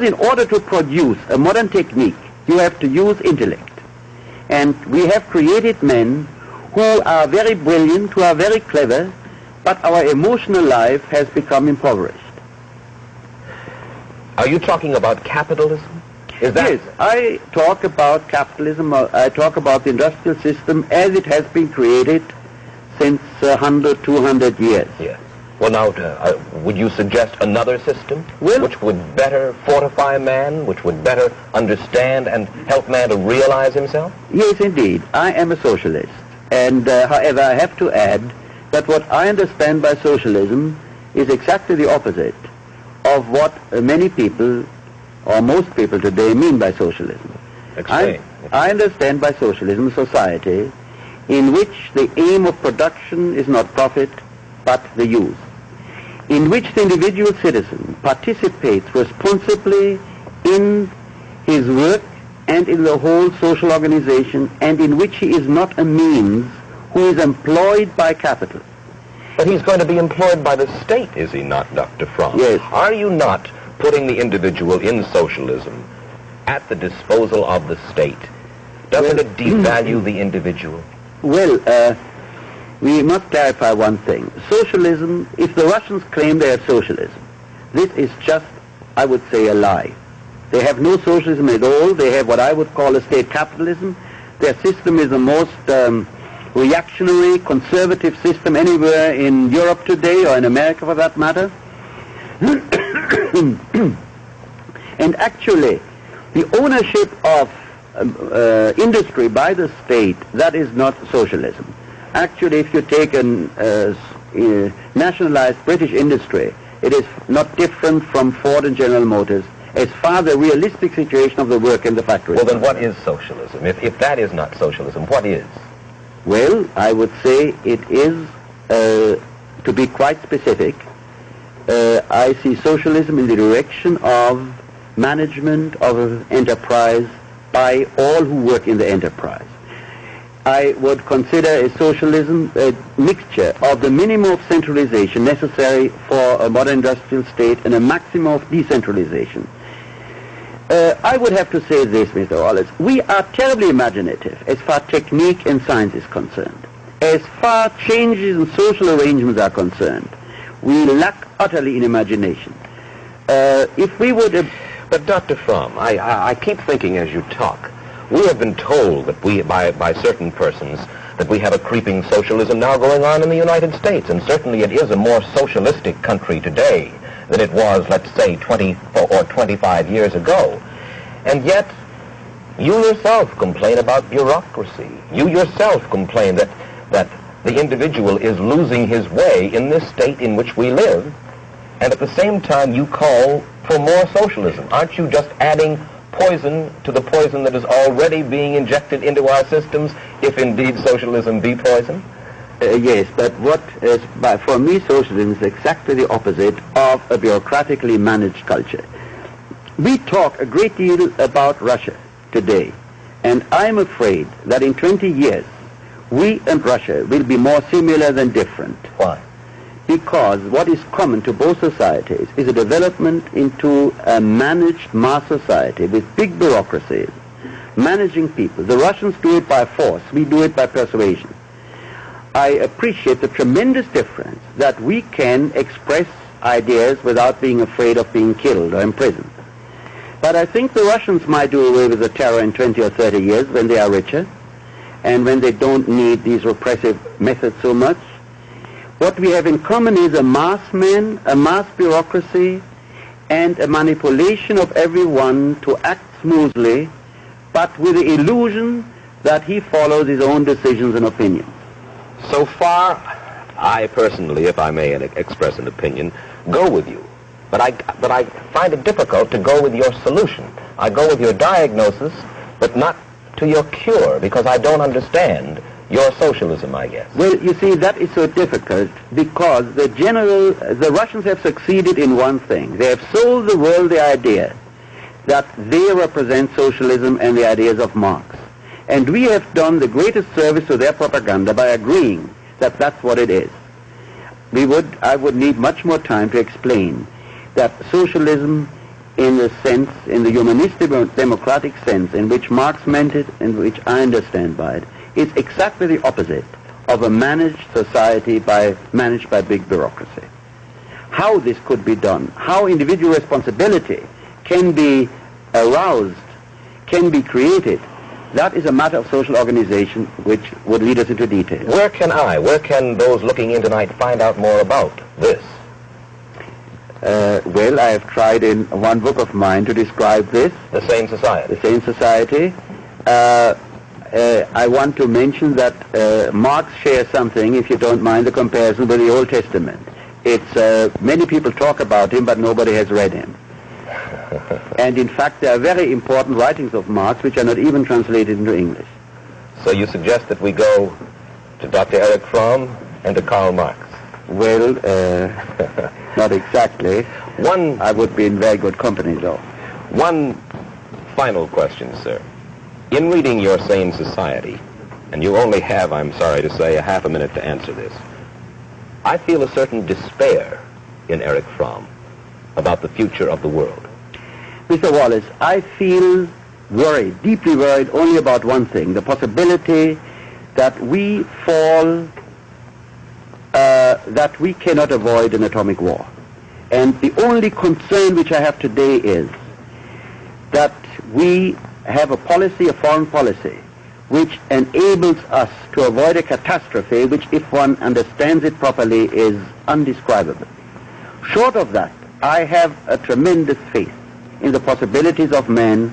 in order to produce a modern technique, you have to use intellect. And we have created men who are very brilliant, who are very clever, but our emotional life has become impoverished. Are you talking about capitalism? Is that... Yes, I talk about capitalism, I talk about the industrial system as it has been created since 100, 200 years. Yes. Well, now, would you suggest another system Well, which would better fortify man, which would better understand and help man to realize himself? Yes, indeed. I am a socialist. And, however, I have to add that what I understand by socialism is exactly the opposite of what many people, or most people today, mean by socialism. Explain. I understand by socialism a society in which the aim of production is not profit, but the use, in which the individual citizen participates responsibly in his work and in the whole social organization, and in which he is not a means who is employed by capital. But he's going to be employed by the state, is he not, Dr. Fromm? Yes. Are you not putting the individual in socialism at the disposal of the state? Doesn't it devalue the individual? Well, we must clarify one thing. Socialism, if the Russians claim they have socialism, this is just, I would say, a lie. They have no socialism at all. They have what I would call a state capitalism. Their system is the most reactionary, conservative system anywhere in Europe today, or in America for that matter. And actually, the ownership of industry by the state, that is not socialism. Actually, if you take a nationalized British industry, it is not different from Ford and General Motors as far as the realistic situation of the work in the factory. Well, then what is socialism? If that is not socialism, what is? Well, I would say it is, to be quite specific, I see socialism in the direction of management of an enterprise by all who work in the enterprise. I would consider a socialism a mixture of the minimum of centralization necessary for a modern industrial state and a maximum of decentralization. I would have to say this, Mr. Wallace. We are terribly imaginative as far as technique and science is concerned. As far as changes in social arrangements are concerned, we lack utterly in imagination. If we would... But Dr. Fromm, I keep thinking as you talk, we have been told that by certain persons that we have a creeping socialism now going on in the United States, and certainly it is a more socialistic country today than it was, let's say, 20 or 25 years ago. And yet, you yourself complain about bureaucracy. You yourself complain that the individual is losing his way in this state in which we live, and at the same time you call for more socialism. Aren't you just adding poison to the poison that is already being injected into our systems, if indeed socialism be poison? Yes, but for me, socialism is exactly the opposite of a bureaucratically managed culture. We talk a great deal about Russia today, and I'm afraid that in 20 years, we and Russia will be more similar than different. Why? Because what is common to both societies is a development into a managed mass society with big bureaucracies, managing people. The Russians do it by force, we do it by persuasion. I appreciate the tremendous difference that we can express ideas without being afraid of being killed or imprisoned. But I think the Russians might do away with the terror in 20 or 30 years when they are richer and when they don't need these repressive methods so much. What we have in common is a mass man, a mass bureaucracy, and a manipulation of everyone to act smoothly, but with the illusion that he follows his own decisions and opinions. So far, I personally, if I may express an opinion, go with you. But I find it difficult to go with your solution. I go with your diagnosis, but not to your cure, because I don't understand your socialism, I guess. Well, you see, that is so difficult because the Russians have succeeded in one thing. They have sold the world the idea that they represent socialism and the ideas of Marx. And we have done the greatest service to their propaganda by agreeing that that's what it is. I would need much more time to explain that socialism in the sense, in the humanistic democratic sense in which Marx meant it, in which I understand by it, is exactly the opposite of a managed society managed by big bureaucracy. How this could be done, how individual responsibility can be aroused, can be created, that is a matter of social organization which would lead us into detail. Where can those looking in tonight find out more about this? Well, I have tried in one book of mine to describe this. The Sane Society. The Sane Society. I want to mention that Marx shares something, if you don't mind the comparison, with the Old Testament. It's many people talk about him, but nobody has read him. And in fact, there are very important writings of Marx which are not even translated into English. So you suggest that we go to Dr. Erich Fromm and to Karl Marx? Well, not exactly. I would be in very good company, though. One final question, sir. In reading your Sane Society, and you only have, I'm sorry to say, a half a minute to answer this, I feel a certain despair in Erich Fromm about the future of the world. Mr. Wallace, I feel worried, deeply worried, only about one thing, the possibility that we fall, that we cannot avoid an atomic war. And the only concern which I have today is that we have a policy, a foreign policy, which enables us to avoid a catastrophe which, if one understands it properly, is undescribable. Short of that, I have a tremendous faith in the possibilities of man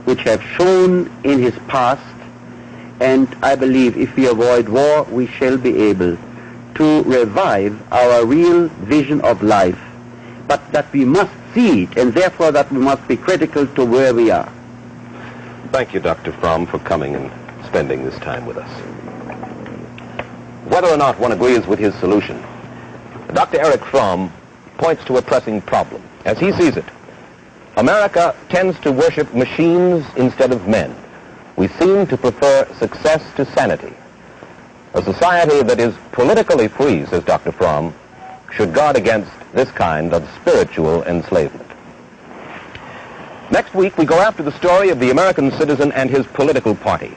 which have shown in his past, and I believe if we avoid war, we shall be able to revive our real vision of life, but that we must see it, and therefore that we must be critical to where we are. Thank you, Dr. Fromm, for coming and spending this time with us. Whether or not one agrees with his solution, Dr. Erich Fromm points to a pressing problem. As he sees it, America tends to worship machines instead of men. We seem to prefer success to sanity. A society that is politically free, says Dr. Fromm, should guard against this kind of spiritual enslavement. Next week, we go after the story of the American citizen and his political party.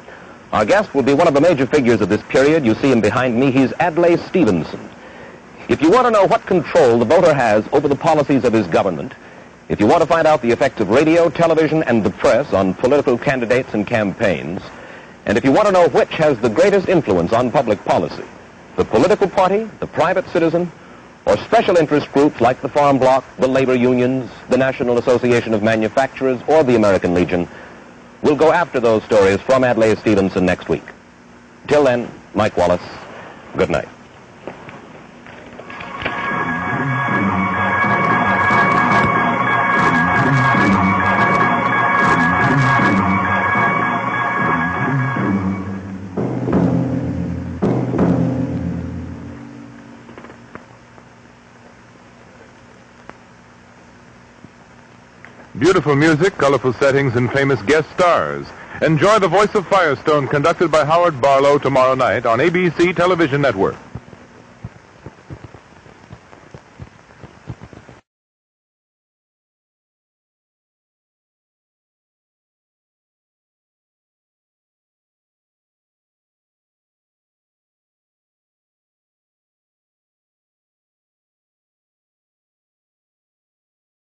Our guest will be one of the major figures of this period. You see him behind me. He's Adlai Stevenson. If you want to know what control the voter has over the policies of his government, if you want to find out the effects of radio, television, and the press on political candidates and campaigns, and if you want to know which has the greatest influence on public policy, the political party, the private citizen, or special interest groups like the Farm Bloc, the labor unions, the National Association of Manufacturers, or the American Legion, we'll go after those stories from Adlai Stevenson next week. Till then, Mike Wallace, good night. Beautiful music, colorful settings, and famous guest stars. Enjoy The Voice of Firestone, conducted by Howard Barlow, tomorrow night on ABC Television Network.